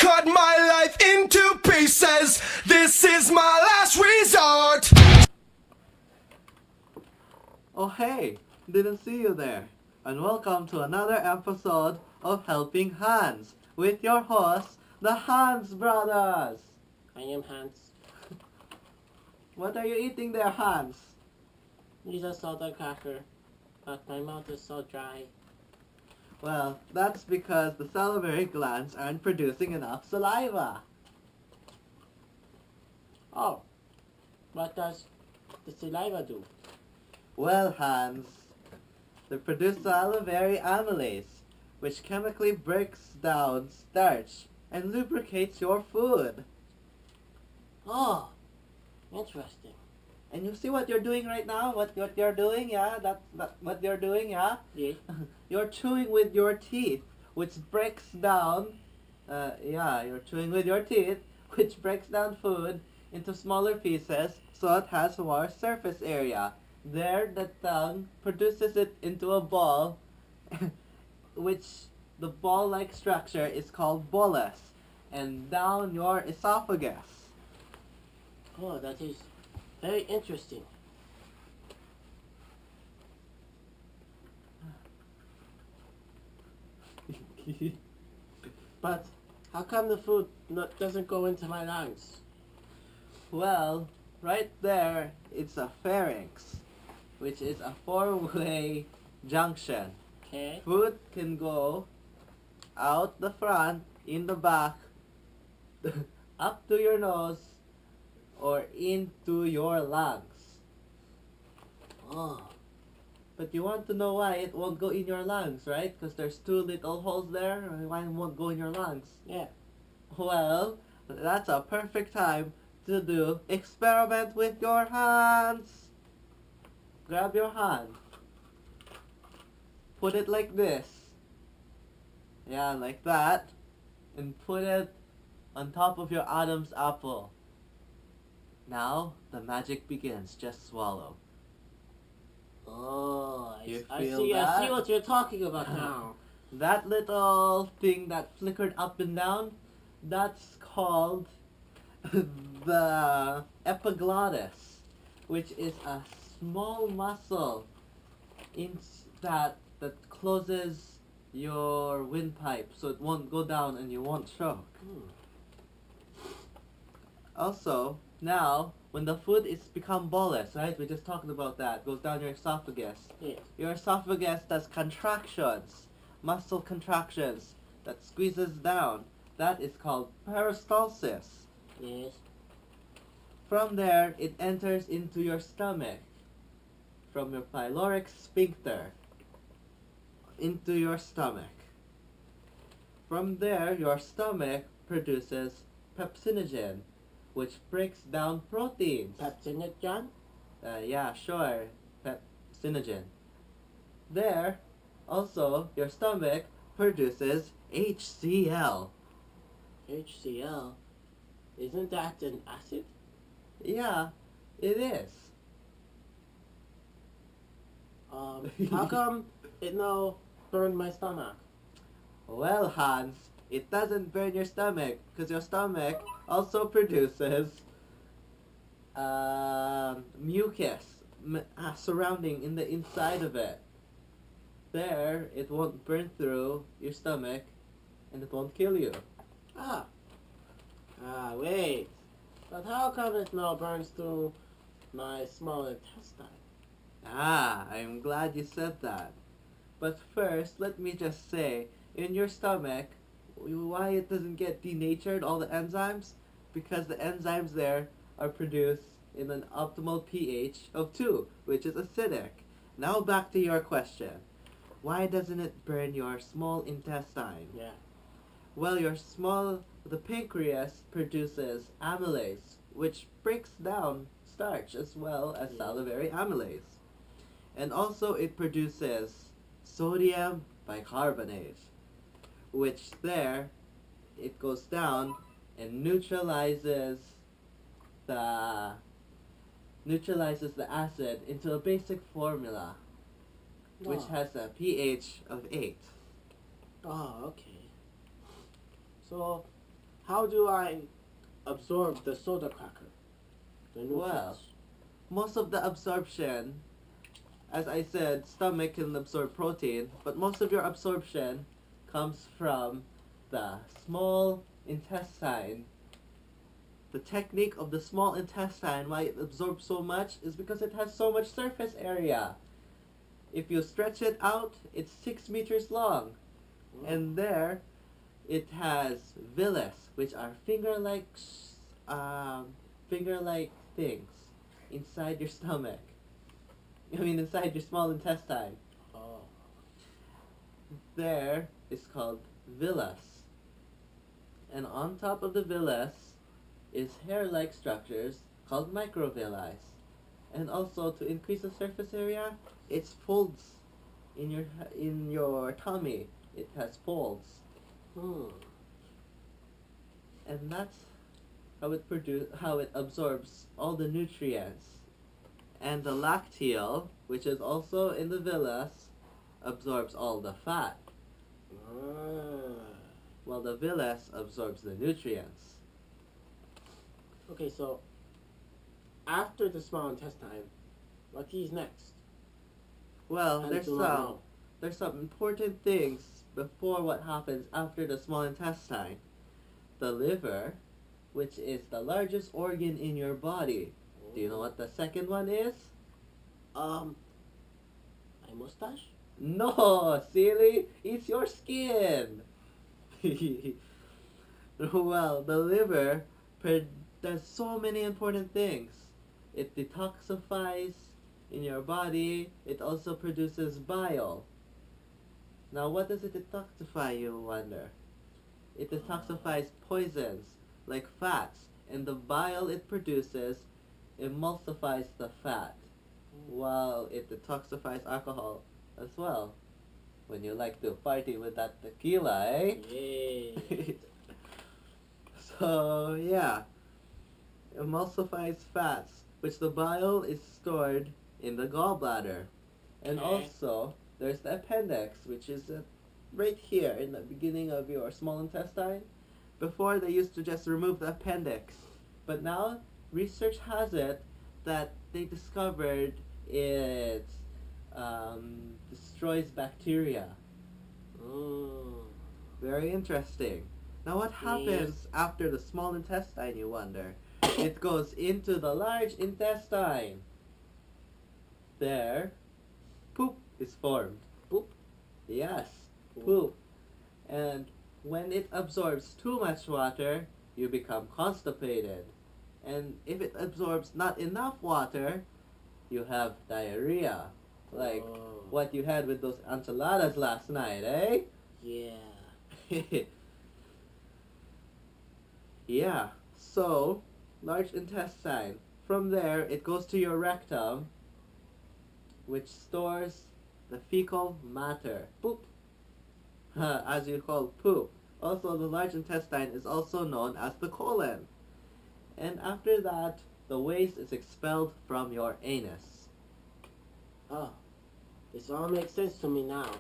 cut my life into pieces. This is my last resort. Oh hey, didn't see you there. And welcome to another episode of Helping Hands with your hosts, the Hanz Brothers. I am Hans. What are you eating there, Hans? He's a soda cracker, but my mouth is so dry. Well, that's because the salivary glands aren't producing enough saliva. Oh, what does the saliva do? Well, Hans, they produce salivary amylase, which chemically breaks down starch and lubricates your food. Oh, interesting. And you see what you're doing right now? What you're doing, yeah? That's what you're doing, yeah? Yes. You're chewing with your teeth, which breaks down, you're chewing with your teeth, which breaks down food into smaller pieces so it has more surface area. There, the tongue produces it into a ball, which the ball-like structure is called bolus, and down your esophagus. Oh, that is very interesting. But how come the food doesn't go into my lungs? Well, right there, it's a pharynx, which is a four-way junction. Okay. Food can go out the front, in the back, up to your nose, or into your lungs. Oh, But you want to know why it won't go in your lungs, right? Because there's two little holes there, and why it won't go in your lungs? yeah. Well, that's a perfect time to do experiment with your hands. Grab your hand. Put it like this. Yeah, like that. And put it on top of your Adam's apple. Now, the magic begins. Just swallow. Oh, You I feel see. I that? see what you're talking about now. That little thing that flickered up and down, that's called the epiglottis, which is a small muscle that closes your windpipe so it won't go down and you won't choke. Also, now, when the food is become bolus, right? We just talked about that. Goes down your esophagus. Yes. Your esophagus does contractions, muscle contractions that squeezes down. That is called peristalsis. Yes. From there, it enters into your stomach. From your pyloric sphincter into your stomach. From there, your stomach produces pepsinogen, which breaks down proteins. Pepsinogen? Yeah, sure. Pepsinogen. There, also, your stomach produces HCl. HCl. Isn't that an acid? Yeah, it is. How come it no burned my stomach? Well, Hans, it doesn't burn your stomach because your stomach also produces mucus surrounding in the inside of it. There, it won't burn through your stomach and it won't kill you. Wait. But how come it now burns through my small intestine? I'm glad you said that. But first, let me just say, in your stomach, why it doesn't get denatured, all the enzymes? Because the enzymes there are produced in an optimal pH of 2, which is acidic. Now back to your question. Why doesn't it burn your small intestine? Yeah. Well, the pancreas produces amylase, which breaks down starch as well as salivary amylase. And also it produces sodium bicarbonate, which there, it goes down and neutralizes the acid into a basic formula, which has a pH of 8. Oh, okay. So, how do I absorb the soda cracker? The nutrients? Well, most of the absorption, as I said, stomach can absorb protein, but most of your absorption comes from the small intestine. The technique of the small intestine, why it absorbs so much, is because it has so much surface area. If you stretch it out, it's 6 meters long. And there, it has villi, which are finger-like things inside your stomach. Inside your small intestine. Oh. There is called villi. And on top of the villi is hair-like structures called microvilli. And also, to increase the surface area, it folds in your tummy. It has folds. And that's how it absorbs all the nutrients. And the lacteal, which is also in the villi, absorbs all the fat, while the villi absorbs the nutrients. Okay, so after the small intestine, what is next? Well, I there's do not know. some important things before what happens after the small intestine. The liver, which is the largest organ in your body. Do you know what the second one is? My mustache? No, silly, it's your skin. Well, the liver does so many important things. It detoxifies in your body. It also produces bile. Now, what does it detoxify, you wonder? It detoxifies poisons like fats, and the bile it produces emulsifies the fat, while it detoxifies alcohol as well. When you like to party with that tequila, eh? Yay. So, yeah. Emulsifies fats, which the bile is stored in the gallbladder. And Okay. also, there's the appendix, which is right here in the beginning of your small intestine. Before, they used to just remove the appendix. But now, research has it that they discovered it destroys bacteria. Very interesting. Now, what happens after the small intestine, you wonder? It goes into the large intestine. There, poop is formed. Poop? Yes, poop. And when it absorbs too much water, you become constipated. And if it absorbs not enough water, you have diarrhea. Like what you had with those enchiladas last night, eh? Yeah. Yeah, so, large intestine. From there, it goes to your rectum, which stores the fecal matter. Poop. As you call poop. Also, the large intestine is also known as the colon. And after that, the waste is expelled from your anus. Oh, this all makes sense to me now.